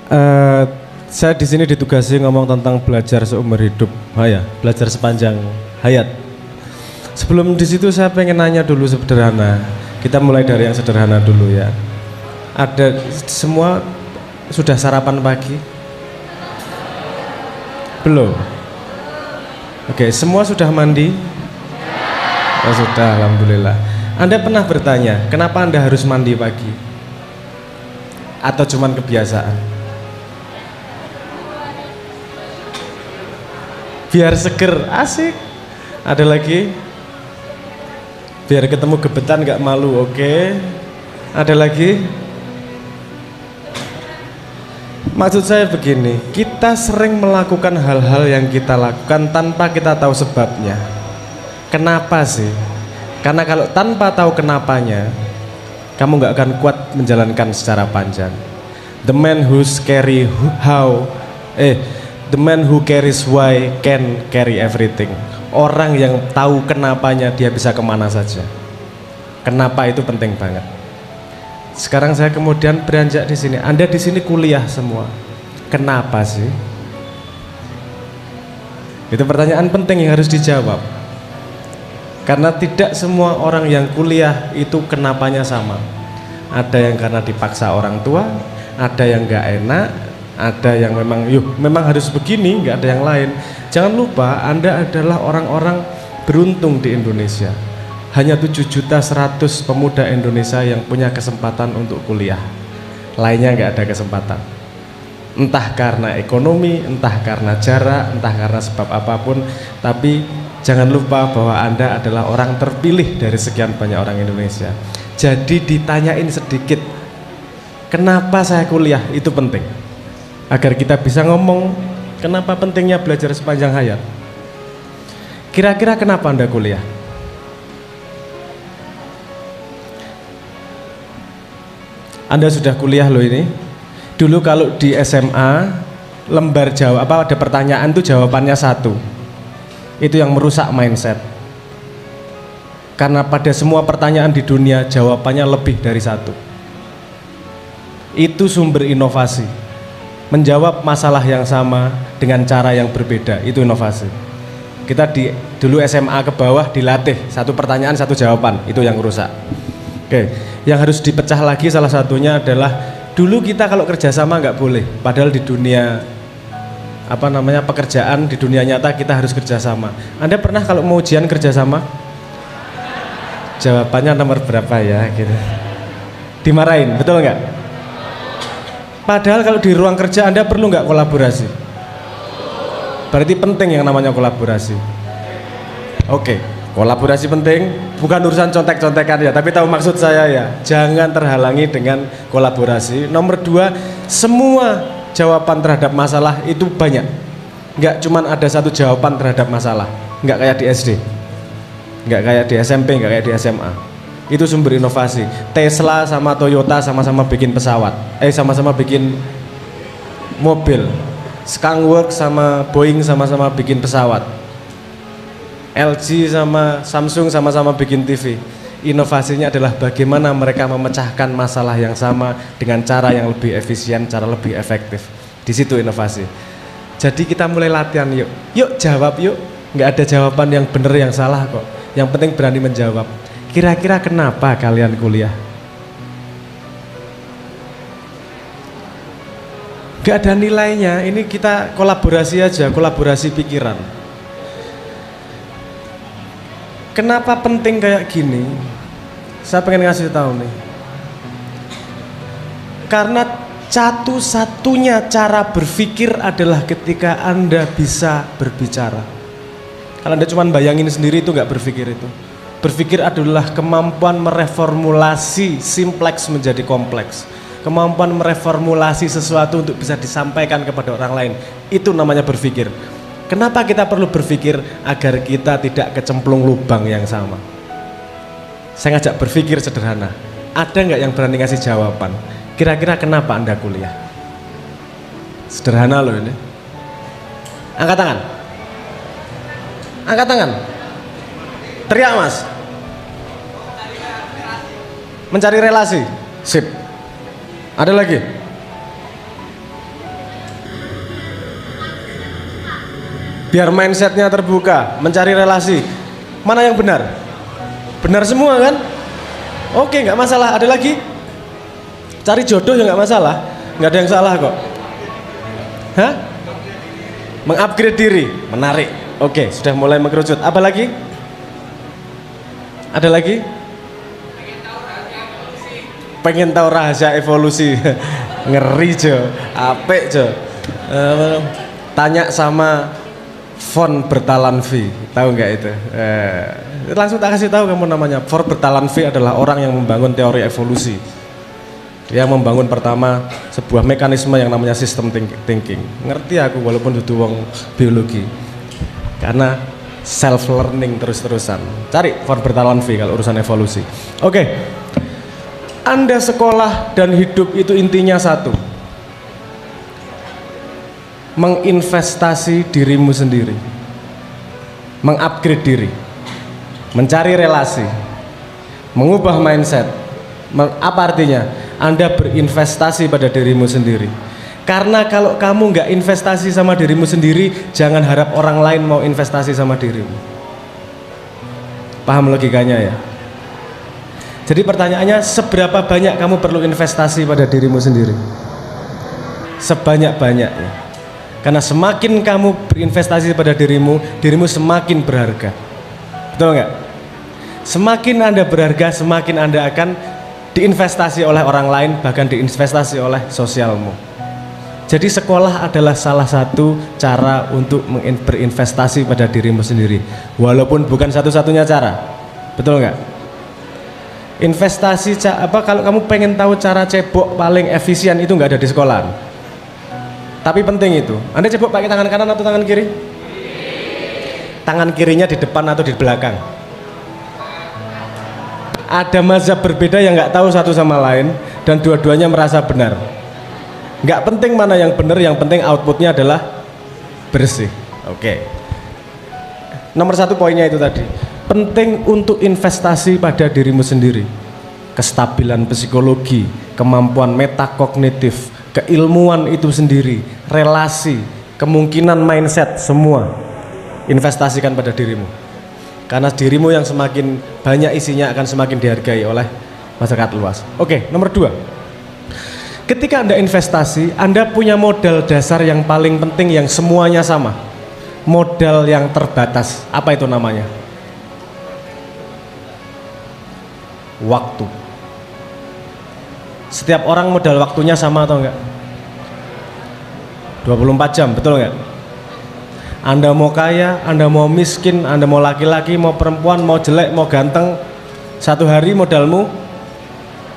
Eh, saya di sini ditugasi ngomong tentang belajar seumur hidup, ya, belajar sepanjang hayat. Sebelum di situ saya pengen nanya dulu sederhana. Kita mulai dari yang sederhana dulu ya. Ada semua sudah sarapan pagi? Belum. Oke, semua sudah mandi? Oh, sudah, alhamdulillah. Anda pernah bertanya, kenapa Anda harus mandi pagi? Atau cuman kebiasaan? Biar seger, asik. Ada lagi? Biar ketemu gebetan gak malu, oke. Ada lagi? Maksud saya begini, kita sering melakukan hal-hal yang kita lakukan tanpa kita tahu sebabnya. Kenapa sih? Karena kalau tanpa tahu kenapanya, kamu gak akan kuat menjalankan secara panjang. The man who carries why can carry everything. Orang yang tahu kenapanya dia bisa kemana saja. Kenapa itu penting banget. Sekarang saya kemudian beranjak di sini. Anda di sini kuliah semua. Kenapa sih? Itu pertanyaan penting yang harus dijawab. Karena tidak semua orang yang kuliah itu kenapanya sama. Ada yang karena dipaksa orang tua, ada yang nggak enak, ada yang memang harus begini, nggak ada yang lain. Jangan lupa Anda adalah orang-orang beruntung di Indonesia. Hanya 7.100.000 pemuda Indonesia yang punya kesempatan untuk kuliah. Lainnya nggak ada kesempatan. Entah karena ekonomi, entah karena jarak, entah karena sebab apapun. Tapi jangan lupa bahwa Anda adalah orang terpilih dari sekian banyak orang Indonesia. Jadi ditanyain sedikit, kenapa saya kuliah, itu penting. Agar kita bisa ngomong kenapa pentingnya belajar sepanjang hayat. Kira-kira kenapa Anda kuliah? Anda sudah kuliah loh ini. Dulu kalau di SMA lembar jawab ada pertanyaan tuh jawabannya satu. Itu yang merusak mindset. Karena pada semua pertanyaan di dunia jawabannya lebih dari satu. Itu sumber inovasi. Menjawab masalah yang sama dengan cara yang berbeda, itu inovasi. Kita dulu SMA ke bawah dilatih satu pertanyaan satu jawaban, itu yang rusak. Oke, yang harus dipecah lagi salah satunya adalah dulu kita kalau kerjasama nggak boleh, padahal di dunia pekerjaan, di dunia nyata kita harus kerjasama. Anda pernah kalau mau ujian kerjasama? Jawabannya nomor berapa ya? Gitu. Dimarahin, betul nggak? Padahal kalau di ruang kerja Anda perlu nggak kolaborasi? Berarti penting yang namanya kolaborasi. Oke, kolaborasi penting, bukan urusan contek-contekan ya, tapi tahu maksud saya ya. Jangan terhalangi dengan kolaborasi. Nomor 2, semua jawaban terhadap masalah itu banyak. Nggak cuman ada satu jawaban terhadap masalah. Nggak kayak di SD, nggak kayak di SMP, nggak kayak di SMA. Itu sumber inovasi. Tesla sama Toyota sama-sama bikin pesawat, sama-sama bikin mobil. Skunkworks sama Boeing sama-sama bikin pesawat. LG sama Samsung sama-sama bikin TV. Inovasinya adalah bagaimana mereka memecahkan masalah yang sama dengan cara yang lebih efisien, cara lebih efektif. Di situ inovasi. Jadi kita mulai latihan yuk. Yuk jawab yuk. Nggak ada jawaban yang benar yang salah kok. Yang penting berani menjawab. Kira-kira kenapa kalian kuliah? Gak ada nilainya, ini kita kolaborasi aja, kolaborasi pikiran. Kenapa penting kayak gini? Saya pengen ngasih tahu nih. Karena satu-satunya cara berpikir adalah ketika Anda bisa berbicara. Kalau Anda cuma bayangin sendiri itu gak berpikir itu. Berpikir adalah kemampuan mereformulasi simpleks menjadi kompleks. Kemampuan mereformulasi sesuatu untuk bisa disampaikan kepada orang lain. Itu namanya berpikir. Kenapa kita perlu berpikir? Agar kita tidak kecemplung lubang yang sama. Saya ngajak berpikir sederhana. Ada nggak yang berani ngasih jawaban? Kira-kira kenapa Anda kuliah? Sederhana loh ini. Angkat tangan. Angkat tangan. Teriak mas. Mencari relasi. Sip. Ada lagi? biar mindsetnya terbuka, mencari relasi. Mana yang benar? Benar semua kan? Oke, nggak masalah. Ada lagi? Cari jodoh ya nggak masalah, nggak ada yang salah kok. Hah? Mengupgrade diri, menarik. Oke, sudah mulai mengerucut. Apa lagi? Ada lagi? Pengen tahu rahasia evolusi. Ngeri Jo, apik Jo. Tanya sama Von Bertalanffy, tahu nggak itu? Langsung tak kasih tahu kamu namanya. Von Bertalanffy adalah orang yang membangun teori evolusi. Dia membangun pertama sebuah mekanisme yang namanya system thinking. Ngerti aku walaupun duduk wong biologi. Karena self learning terus-terusan. Cari Von Bertalanffy kalau urusan evolusi. Oke. Anda sekolah dan hidup itu intinya satu. Menginvestasi dirimu sendiri, mengupgrade diri, mencari relasi, mengubah mindset. Apa artinya? Anda berinvestasi pada dirimu sendiri. Karena kalau kamu nggak investasi sama dirimu sendiri, jangan harap orang lain mau investasi sama dirimu. Paham logikanya ya? Jadi pertanyaannya, seberapa banyak kamu perlu investasi pada dirimu sendiri? Sebanyak-banyaknya. Karena semakin kamu berinvestasi pada dirimu, dirimu semakin berharga. Betul nggak? Semakin Anda berharga, semakin Anda akan diinvestasi oleh orang lain, bahkan diinvestasi oleh sosialmu. Jadi sekolah adalah salah satu cara untuk berinvestasi pada dirimu sendiri. Walaupun bukan satu-satunya cara. Betul nggak? Investasi kalau kamu pengen tahu cara cebok paling efisien itu nggak ada di sekolah. Tapi penting itu. Anda cebok pakai tangan kanan atau tangan kiri? Tangan kirinya di depan atau di belakang? Ada mazhab berbeda yang nggak tahu satu sama lain dan dua-duanya merasa benar. Nggak penting mana yang benar, yang penting outputnya adalah bersih. Oke. Nomor satu poinnya itu tadi. Penting untuk investasi pada dirimu sendiri. Kestabilan psikologi, kemampuan metakognitif, keilmuan itu sendiri, relasi, kemungkinan mindset, semua investasikan pada dirimu. Karena dirimu yang semakin banyak isinya akan semakin dihargai oleh masyarakat luas. Oke, nomor 2. Ketika Anda investasi, Anda punya modal dasar yang paling penting yang semuanya sama. Modal yang terbatas. Apa itu namanya? Waktu. Setiap orang modal waktunya sama atau enggak? 24 jam, betul enggak? Anda mau kaya, Anda mau miskin, Anda mau laki-laki, mau perempuan, mau jelek, mau ganteng, satu hari modalmu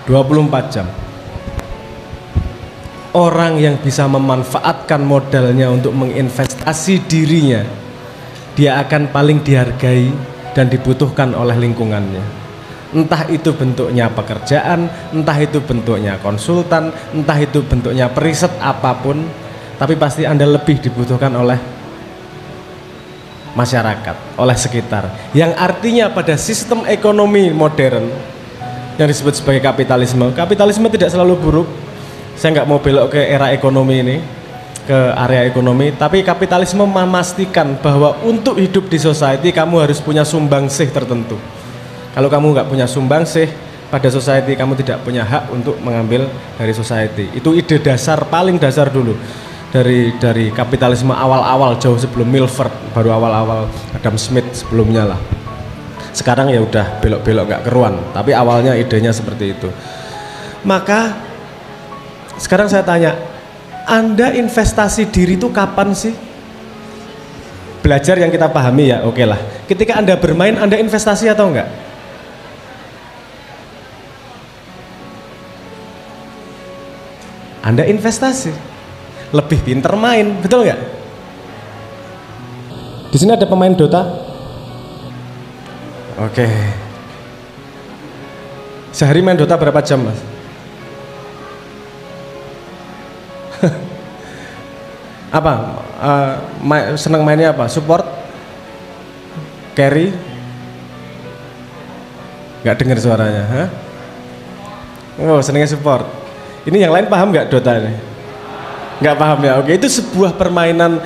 24 jam. Orang yang bisa memanfaatkan modalnya untuk menginvestasi dirinya, dia akan paling dihargai dan dibutuhkan oleh lingkungannya. Entah itu bentuknya pekerjaan, entah itu bentuknya konsultan, entah itu bentuknya periset apapun, tapi pasti Anda lebih dibutuhkan oleh masyarakat, oleh sekitar. Yang artinya pada sistem ekonomi modern yang disebut sebagai kapitalisme, kapitalisme tidak selalu buruk. Saya nggak mau belok ke era ekonomi ini, ke area ekonomi, tapi kapitalisme memastikan bahwa untuk hidup di society kamu harus punya sumbangsih tertentu. Kalau kamu nggak punya sumbangsih pada society, kamu tidak punya hak untuk mengambil dari society. Itu ide dasar, paling dasar dulu dari kapitalisme awal-awal, jauh sebelum Milford, baru awal-awal Adam Smith sebelumnya lah. Sekarang ya udah belok-belok nggak keruan, tapi awalnya idenya seperti itu. Maka sekarang saya tanya, Anda investasi diri itu kapan sih? Belajar yang kita pahami ya, oke lah. Ketika Anda bermain, Anda investasi atau enggak? Anda investasi, lebih pinter main, betul nggak? Di sini ada pemain Dota. Oke. Sehari main Dota berapa jam, Mas? Apa? Senang mainnya apa? Support? Carry? Nggak dengar suaranya, hah? Oh, senangnya support. Ini yang lain paham nggak Dota ini? Nggak paham ya? Oke, itu sebuah permainan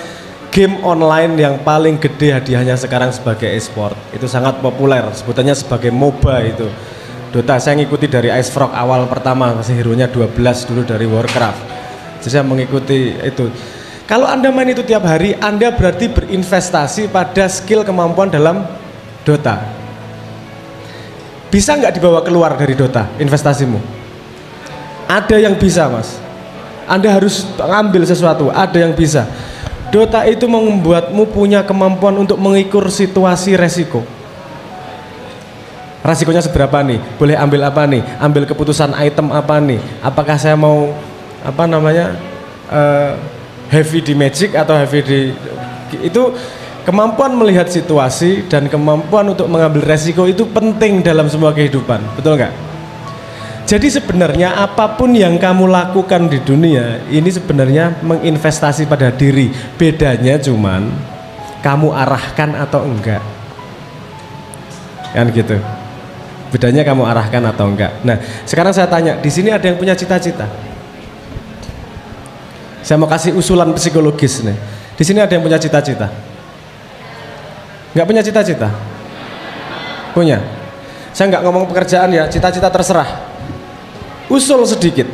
game online yang paling gede hadiahnya sekarang sebagai e-sport. Itu sangat populer, sebutannya sebagai MOBA itu. Dota saya ngikuti dari Ice Frog awal pertama, masih hero-nya 12 dulu dari Warcraft. Jadi saya mengikuti itu. Kalau Anda main itu tiap hari, Anda berarti berinvestasi pada skill kemampuan dalam Dota. Bisa nggak dibawa keluar dari Dota investasimu? Ada yang bisa, Mas. Anda harus ngambil sesuatu, ada yang bisa. Dota itu membuatmu punya kemampuan untuk mengukur situasi resiko. Resikonya seberapa nih? Boleh ambil apa nih? Ambil keputusan item apa nih? Apakah saya mau heavy di magic atau heavy di itu. Kemampuan melihat situasi dan kemampuan untuk mengambil resiko itu penting dalam semua kehidupan, betul nggak? Jadi sebenarnya apapun yang kamu lakukan di dunia ini sebenarnya menginvestasi pada diri. Bedanya cuman kamu arahkan atau enggak, kan gitu. Bedanya kamu arahkan atau enggak. Nah, sekarang saya tanya, di sini ada yang punya cita-cita? Saya mau kasih usulan psikologis nih. Di sini ada yang punya cita-cita? Nggak punya cita-cita? Punya? Saya nggak ngomong pekerjaan ya, cita-cita terserah. Usul sedikit.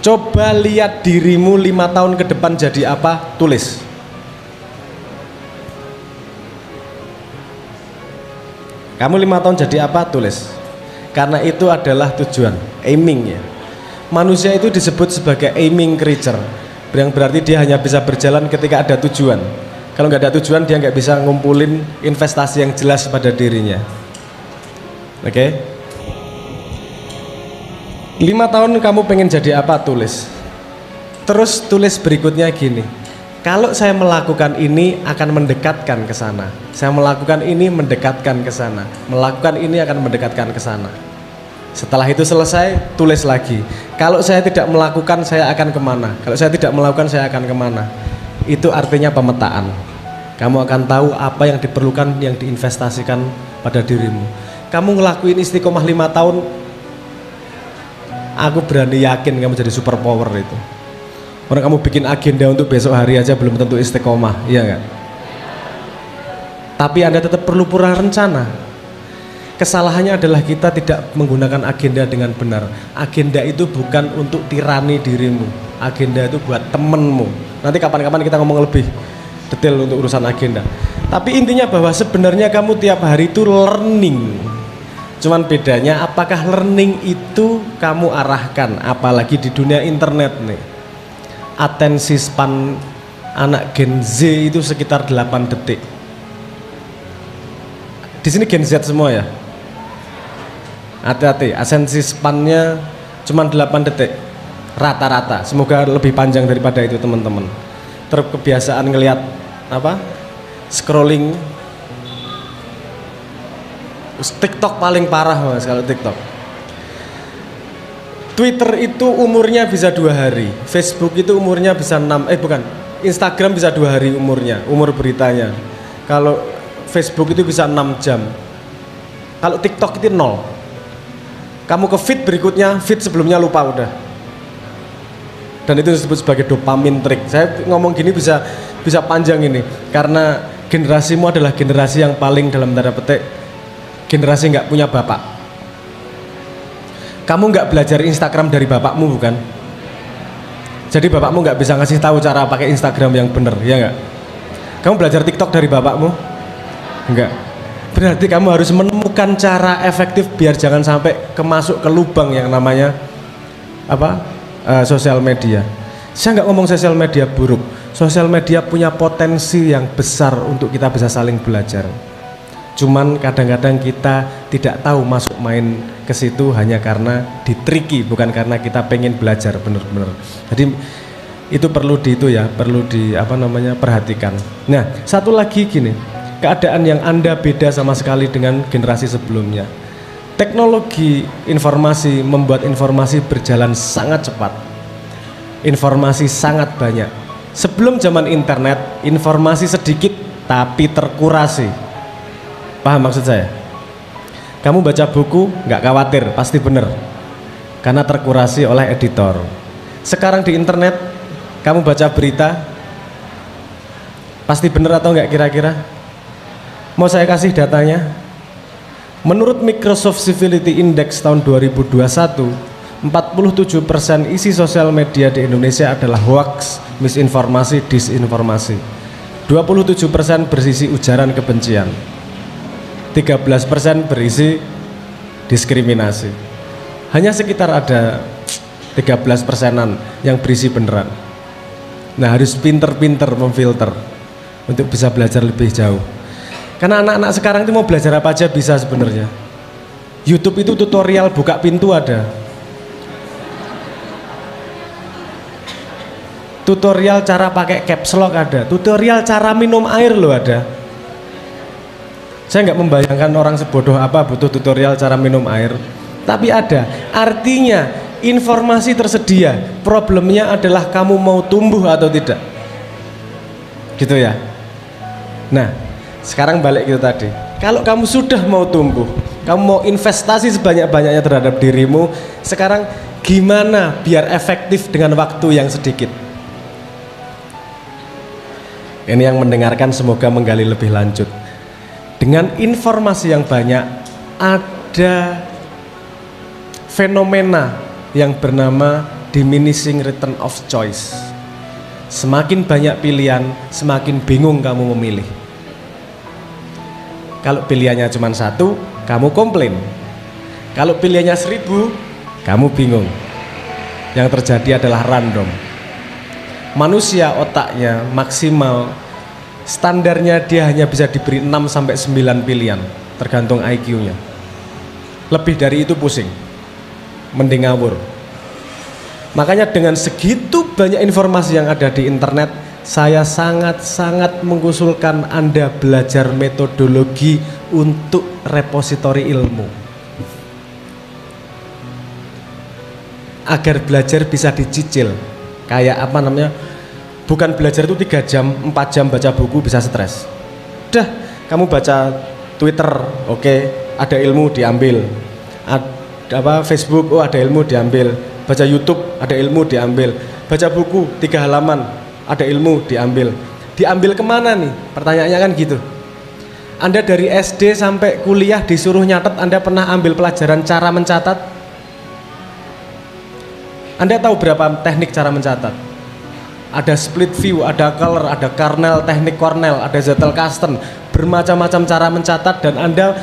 Coba lihat dirimu 5 tahun ke depan jadi apa, tulis. Kamu 5 tahun jadi apa, tulis. Karena itu adalah tujuan, aiming ya. Manusia itu disebut sebagai aiming creature, yang berarti dia hanya bisa berjalan ketika ada tujuan. Kalau nggak ada tujuan, dia nggak bisa ngumpulin investasi yang jelas pada dirinya. Oke? 5 tahun kamu pengen jadi apa, tulis. Terus tulis berikutnya gini, kalau saya melakukan ini akan mendekatkan ke sana. Saya melakukan ini mendekatkan ke sana. Melakukan ini akan mendekatkan ke sana. Setelah itu selesai, tulis lagi. Kalau saya tidak melakukan, saya akan kemana? Kalau saya tidak melakukan, saya akan kemana? Itu artinya pemetaan. Kamu akan tahu apa yang diperlukan, yang diinvestasikan pada dirimu. Kamu ngelakuin istiqomah 5 tahun, aku berani yakin kamu jadi super power itu. Orang kamu bikin agenda untuk besok hari aja belum tentu istiqomah, iya nggak? Tapi Anda tetap perlu pura rencana. Kesalahannya adalah kita tidak menggunakan agenda dengan benar. Agenda itu bukan untuk tirani dirimu. Agenda itu buat temenmu. Nanti kapan-kapan kita ngomong lebih detail untuk urusan agenda. Tapi intinya bahwa sebenarnya kamu tiap hari itu learning. Cuman bedanya apakah learning itu kamu arahkan, apalagi di dunia internet nih. Atensi span anak Gen Z itu sekitar 8 detik. Di sini Gen Z semua ya. Hati-hati, atensi spannya cuma 8 detik rata-rata. Semoga lebih panjang daripada itu teman-teman. Terkebiasaan ngelihat apa? Scrolling. TikTok paling parah Mas kalau TikTok. Twitter itu umurnya bisa 2 hari. Facebook itu umurnya bisa 6, Instagram bisa 2 hari umurnya, umur beritanya. Kalau Facebook itu bisa 6 jam. Kalau TikTok itu 0. Kamu ke feed berikutnya, feed sebelumnya lupa udah. Dan itu disebut sebagai dopamine trick. Saya ngomong gini bisa panjang ini, karena generasimu adalah generasi yang paling dalam tanda petik generasi nggak punya bapak. Kamu nggak belajar Instagram dari bapakmu bukan? Jadi bapakmu nggak bisa ngasih tahu cara pakai Instagram yang benar, ya nggak? Kamu belajar TikTok dari bapakmu? Enggak. Berarti kamu harus menemukan cara efektif biar jangan sampai kemasuk ke lubang yang namanya sosial media. Saya nggak ngomong sosial media buruk. Sosial media punya potensi yang besar untuk kita bisa saling belajar. Cuman kadang-kadang kita tidak tahu masuk main ke situ hanya karena ditriki, bukan karena kita pengen belajar benar-benar. Jadi itu perlu perhatikan. Nah, satu lagi gini, keadaan yang Anda beda sama sekali dengan generasi sebelumnya. Teknologi informasi membuat informasi berjalan sangat cepat. Informasi sangat banyak. Sebelum zaman internet, informasi sedikit tapi terkurasi. Paham maksud saya? Kamu baca buku, nggak khawatir, pasti benar. Karena terkurasi oleh editor. Sekarang di internet, kamu baca berita, Pasti benar atau enggak kira-kira? Mau saya kasih datanya? Menurut Microsoft Civility Index tahun 2021, 47% isi sosial media di Indonesia adalah hoax, misinformasi, disinformasi. 27% berisi ujaran kebencian. 13% berisi diskriminasi. Hanya sekitar ada 13%-an yang berisi beneran. Nah, harus pinter-pinter memfilter untuk bisa belajar lebih jauh. Karena anak-anak sekarang itu mau belajar apa aja bisa sebenarnya. YouTube itu tutorial buka pintu ada. Tutorial cara pakai caps lock ada. Tutorial cara minum air loh ada. Saya nggak membayangkan orang sebodoh apa butuh tutorial cara minum air. Tapi ada. Artinya informasi tersedia. Problemnya adalah kamu mau tumbuh atau tidak. Gitu ya. Nah, sekarang balik gitu tadi. Kalau kamu sudah mau tumbuh, kamu mau investasi sebanyak-banyaknya terhadap dirimu, sekarang gimana biar efektif dengan waktu yang sedikit? Ini yang mendengarkan semoga menggali lebih lanjut. Dengan informasi yang banyak, ada fenomena yang bernama diminishing return of choice. Semakin banyak pilihan, semakin bingung kamu memilih. Kalau pilihannya cuma satu, kamu komplain. Kalau pilihannya 1000, kamu bingung. Yang terjadi adalah random. Manusia otaknya maksimal, standarnya dia hanya bisa diberi 6-9 pilihan, tergantung IQ-nya. Lebih dari itu pusing, mending ngawur. Makanya dengan segitu banyak informasi yang ada di internet, saya sangat-sangat mengusulkan Anda belajar metodologi untuk repositori ilmu. Agar belajar bisa dicicil. Kayak apa namanya? Bukan belajar itu 3 jam, 4 jam baca buku bisa stres. Udah, kamu baca Twitter, oke, ada ilmu diambil. Facebook, oh ada ilmu diambil. Baca YouTube, ada ilmu diambil. Baca buku 3 halaman, ada ilmu diambil. Diambil kemana nih? Pertanyaannya kan gitu. Anda dari SD sampai kuliah disuruh nyatet, Anda pernah ambil pelajaran cara mencatat? Anda tahu berapa teknik cara mencatat? Ada split view, ada color, ada Cornell, teknik Cornell, ada Zettelkasten, bermacam-macam cara mencatat. Dan Anda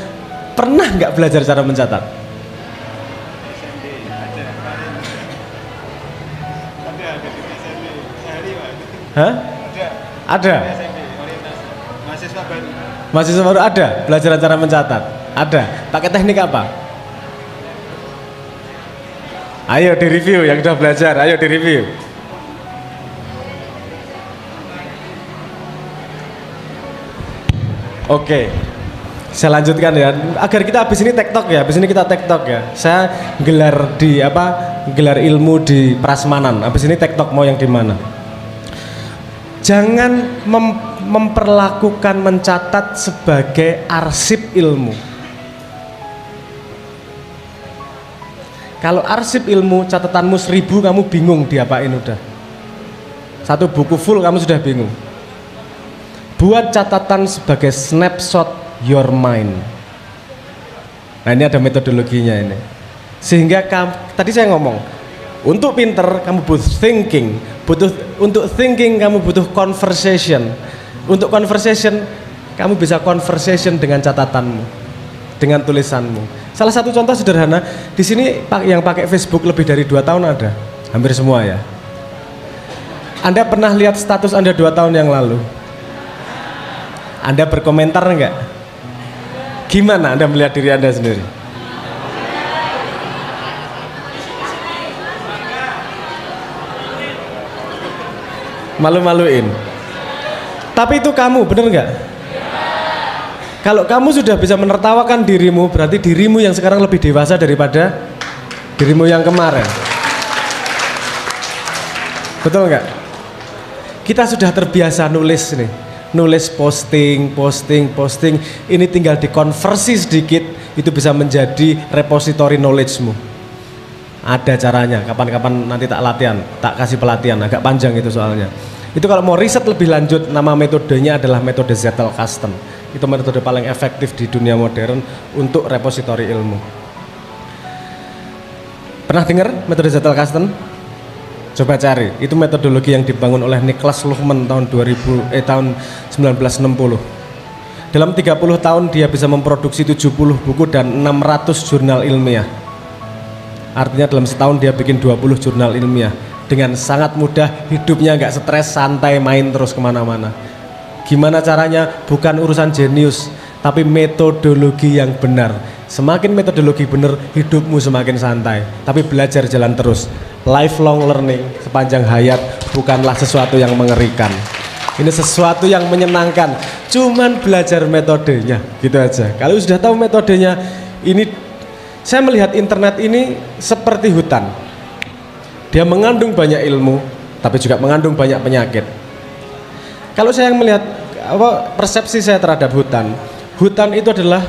pernah nggak belajar cara mencatat? Hah? Ada. Mahasiswa baru ada belajar cara mencatat. Ada. Pakai teknik apa? Ayo di review yang sudah belajar. Ayo di review. Oke. Saya lanjutkan ya. Agar kita habis ini TikTok ya. Habis ini kita TikTok ya. Saya gelar di apa? Gelar ilmu di Prasmanan. Habis ini TikTok mau yang di mana? Jangan memperlakukan mencatat sebagai arsip ilmu. Kalau arsip ilmu catatanmu 1000, kamu bingung diapain udah. Satu buku full kamu sudah bingung. Buat catatan sebagai snapshot your mind. Nah ini ada metodologinya ini. Sehingga tadi saya ngomong, untuk pinter kamu butuh thinking, untuk thinking kamu butuh conversation. Untuk conversation kamu bisa conversation dengan catatanmu, dengan tulisanmu. Salah satu contoh sederhana di sini yang pakai Facebook lebih dari 2 tahun ada, hampir semua ya. Anda pernah lihat status Anda 2 tahun yang lalu? Anda berkomentar enggak? Gimana Anda melihat diri Anda sendiri? Malu-maluin. Tapi itu kamu, bener nggak? Kalau kamu sudah bisa menertawakan dirimu, berarti dirimu yang sekarang lebih dewasa daripada dirimu yang kemarin. Betul nggak? Kita sudah terbiasa nulis nih, nulis posting. Ini tinggal dikonversi sedikit, itu bisa menjadi repository knowledge-mu. Ada caranya, kapan-kapan nanti tak kasih pelatihan, agak panjang itu soalnya. Itu kalau mau riset lebih lanjut, nama metodenya adalah metode Zettelkasten. Itu metode paling efektif di dunia modern untuk repositori ilmu. Pernah dengar metode Zettelkasten? Coba cari. Itu metodologi yang dibangun oleh Niklas Luhmann tahun 1960. Dalam 30 tahun dia bisa memproduksi 70 buku dan 600 jurnal ilmiah. Artinya dalam setahun dia bikin 20 jurnal ilmiah. Dengan sangat mudah, hidupnya nggak stres, santai, main terus kemana-mana. Gimana caranya? Bukan urusan jenius, tapi metodologi yang benar. Semakin metodologi benar, hidupmu semakin santai. Tapi belajar jalan terus. Lifelong learning sepanjang hayat bukanlah sesuatu yang mengerikan. Ini sesuatu yang menyenangkan. Cuman belajar metodenya, gitu aja. Kalau sudah tahu metodenya, ini saya melihat internet ini seperti hutan. Dia mengandung banyak ilmu, tapi juga mengandung banyak penyakit. Kalau saya melihat persepsi saya terhadap hutan, hutan itu adalah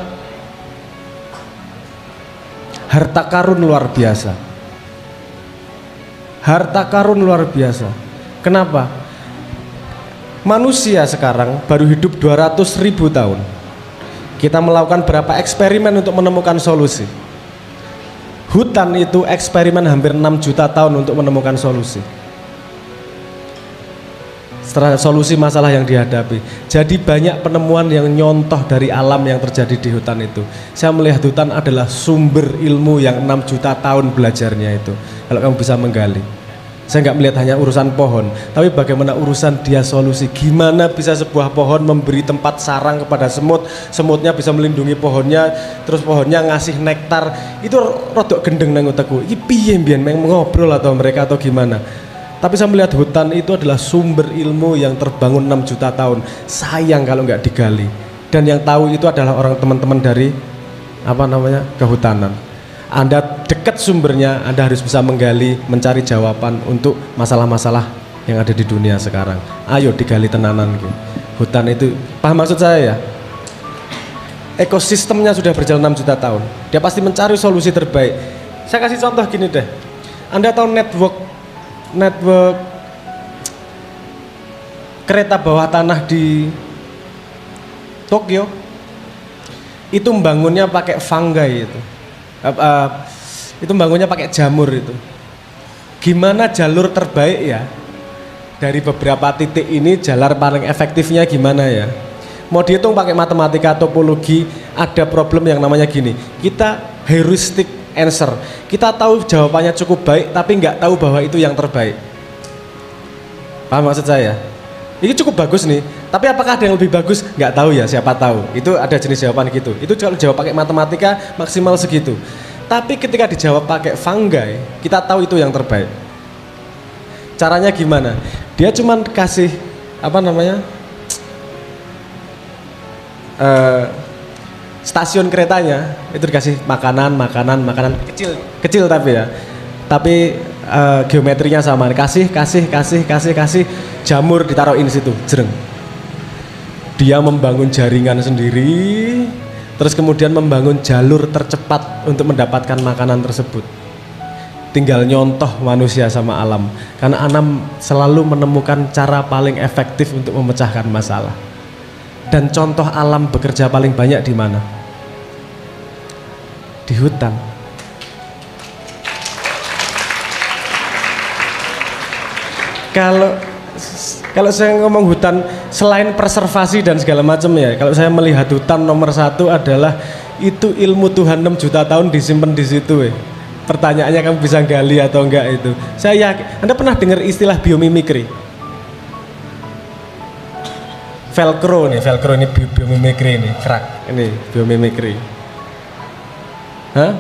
harta karun luar biasa. Harta karun luar biasa. Kenapa? Manusia sekarang baru hidup 200.000 tahun. Kita melakukan berapa eksperimen untuk menemukan solusi. Hutan itu eksperimen hampir 6 juta tahun untuk menemukan solusi. Solusi masalah yang dihadapi. Jadi banyak penemuan yang nyontoh dari alam yang terjadi di hutan itu. Saya melihat hutan adalah sumber ilmu yang 6 juta tahun belajarnya itu. Kalau kamu bisa menggali. Saya nggak melihat hanya urusan pohon, tapi bagaimana urusan dia solusi. Gimana bisa sebuah pohon memberi tempat sarang kepada semut, semutnya bisa melindungi pohonnya, terus pohonnya ngasih nektar. Itu rodok gendeng nang utekku. Iki piye mbiyen ngobrol atau mereka atau gimana? Tapi saya melihat hutan itu adalah sumber ilmu yang terbangun 6 juta tahun. Sayang kalau nggak digali. Dan yang tahu itu adalah orang teman-teman dari kehutanan. Anda dekat sumbernya, Anda harus bisa menggali, mencari jawaban untuk masalah-masalah yang ada di dunia sekarang. Ayo digali tenanan gitu. Hutan itu, paham maksud saya ya? Ekosistemnya sudah berjalan 6 juta tahun. Dia pasti mencari solusi terbaik. Saya kasih contoh gini deh. Anda tahu network kereta bawah tanah di Tokyo? Itu membangunnya pakai fungi itu. Itu bangunnya pakai jamur itu. Gimana jalur terbaik ya? Dari beberapa titik ini jalur paling efektifnya gimana ya? Mau dihitung pakai matematika topologi, ada problem yang namanya gini. Kita heuristic answer. Kita tahu jawabannya cukup baik tapi nggak tahu bahwa itu yang terbaik. Paham maksud saya? Ini cukup bagus nih, tapi apakah ada yang lebih bagus? Nggak tahu ya, siapa tahu. Itu ada jenis jawaban gitu. Itu kalau jawab pakai matematika maksimal segitu. Tapi ketika dijawab pakai fungi, kita tahu itu yang terbaik. Caranya gimana? Dia cuma kasih stasiun keretanya itu dikasih makanan kecil tapi ya. Tapi geometrinya sama. Kasih jamur ditaruhin di situ, jereng. Dia membangun jaringan sendiri, terus kemudian membangun jalur tercepat untuk mendapatkan makanan tersebut. Tinggal nyontoh manusia sama alam, karena alam selalu menemukan cara paling efektif untuk memecahkan masalah. Dan contoh alam bekerja paling banyak di mana? Di hutan. Kalau saya ngomong hutan, selain preservasi dan segala macam ya, kalau saya melihat hutan nomor satu adalah itu ilmu Tuhan 6 juta tahun disimpan di situ. Pertanyaannya kamu bisa gali atau enggak itu. Saya yakin. Anda pernah dengar istilah biomimikri? Velcro ini biomimikri ini, kerak ini biomimikri. Hah?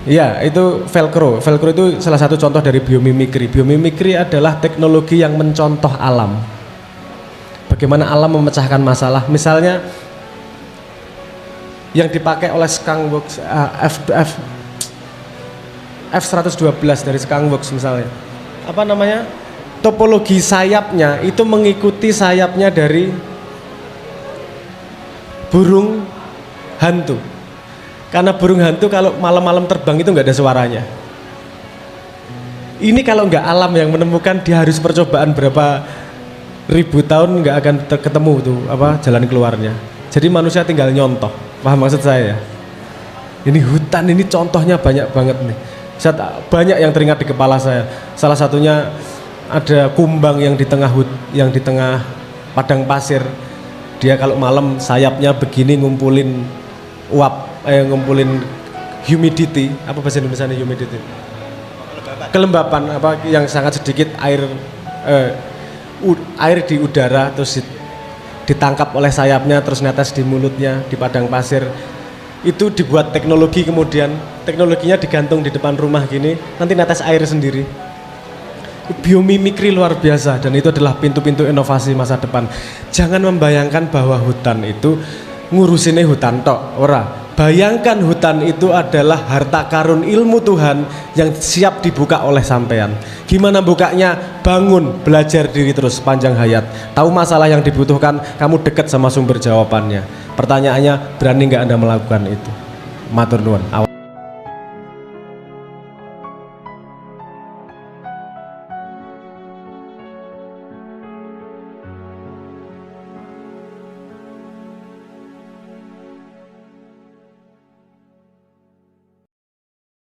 Ya, itu Velcro. Velcro itu salah satu contoh dari biomimikri. Biomimikri adalah teknologi yang mencontoh alam. Bagaimana alam memecahkan masalah. Misalnya yang dipakai oleh Skunkworks F112 dari Skunkworks misalnya. Topologi sayapnya itu mengikuti sayapnya dari burung hantu. Karena burung hantu kalau malam-malam terbang itu nggak ada suaranya. Ini kalau nggak alam yang menemukan, dia harus percobaan berapa ribu tahun nggak akan ketemu tuh apa jalan keluarnya. Jadi manusia tinggal nyontoh, paham maksud saya? Ini hutan ini contohnya banyak banget nih. Banyak yang teringat di kepala saya. Salah satunya ada kumbang yang di tengah padang pasir. Dia kalau malam sayapnya begini ngumpulin ngumpulin humidity, apa bahasa Indonesia humidity? Kelembapan apa yang sangat sedikit air di udara, terus ditangkap oleh sayapnya, terus netes di mulutnya di padang pasir. Itu dibuat teknologi, kemudian teknologinya digantung di depan rumah gini, nanti netes air sendiri. Biomimikri luar biasa, dan itu adalah pintu-pintu inovasi masa depan. Jangan membayangkan bahwa hutan itu ngurusinnya hutan tok, ora. Bayangkan hutan itu adalah harta karun ilmu Tuhan yang siap dibuka oleh sampean. Gimana bukanya? Bangun, belajar diri terus panjang hayat. Tahu masalah yang dibutuhkan, kamu dekat sama sumber jawabannya. Pertanyaannya, berani nggak Anda melakukan itu? Matur nuwun.